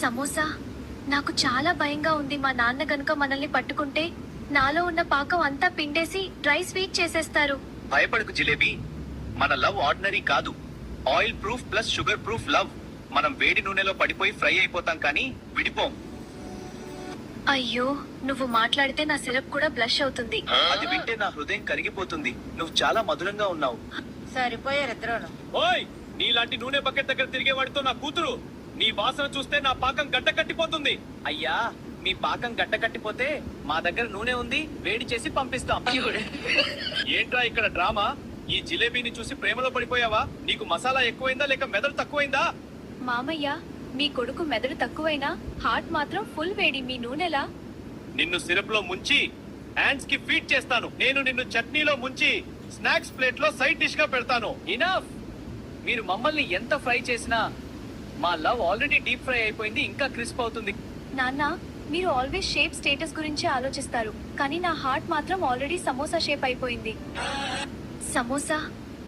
సమోసా, నాకు చాలా భయంగా ఉంది. మా నాన్న గనుక మనల్ని పట్టుకుంటే నాలో ఉన్న పాకం అంతా పిండేసి డ్రై స్వీట్ చేసేస్తారు. భయపడకు జిలేబీ, మన లవ్ ఆర్డినరీ కాదు, oil proof plus sugar proof love. మనం వేడి నూనెలో పడిపోయి ఫ్రై అయిపోతాం కానీ విడిపోం. అయ్యో, నువ్వు మాట్లాడితే నా సిరప్ కూడా బ్లష్ అవుతుంది. అది వింటే నా హృదయం కరిగిపోతుంది. నువ్వు చాలా మధురంగా ఉన్నావు. సరిపోయారు. ఓయ్, నీలాంటి నూనె బకెట్ దగ్గర తిరిగేవాడితో నా కూతురు. నీ వాసన చూస్తే నా పాకం గడ్డ కట్టిపోతుంది. అయ్యా, మీ పాకం గడ్డ కట్టిపోతే మా దగ్గర నూనె ఉంది, వేడి చేసి పంపిస్తాం. ఏంట్రా ఇక్కడ డ్రామా? ఈ జిలేబీని చూసి ప్రేమలో పడిపోయావా? నీకు మసాలా ఎక్కువైందా లేక మెదడు తక్కువైందా? మామయ్య, మీ కొడుకు మెదడు తక్కువైనా హార్ట్ మాత్రం ఫుల్ వేడి. మీ నూనెలా? నిన్ను సిరప్ లో ముంచి హ్యాండ్స్ కి ఫీడ్ చేస్తాను. నేను నిన్ను చట్నీలో ముంచి స్నాక్స్ ప్లేట్ లో సైడ్ డిష్ గా పెడతాను. ఇనఫ్. మీరు మమ్మల్ని ఎంత ఫ్రై చేసినా మా లవ్ ఆల్రెడీ డీప్ ఫ్రై అయిపోయింది, ఇంకా క్రిస్ప్ అవుతుంది. నాన్న, మీరు ఆల్వేస్ షేప్ స్టేటస్ గురించి ఆలోచిస్తారు, కానీ నా హార్ట్ మాత్రం ఆల్రెడీ సమోసా షేప్ అయిపోయింది. సమోసా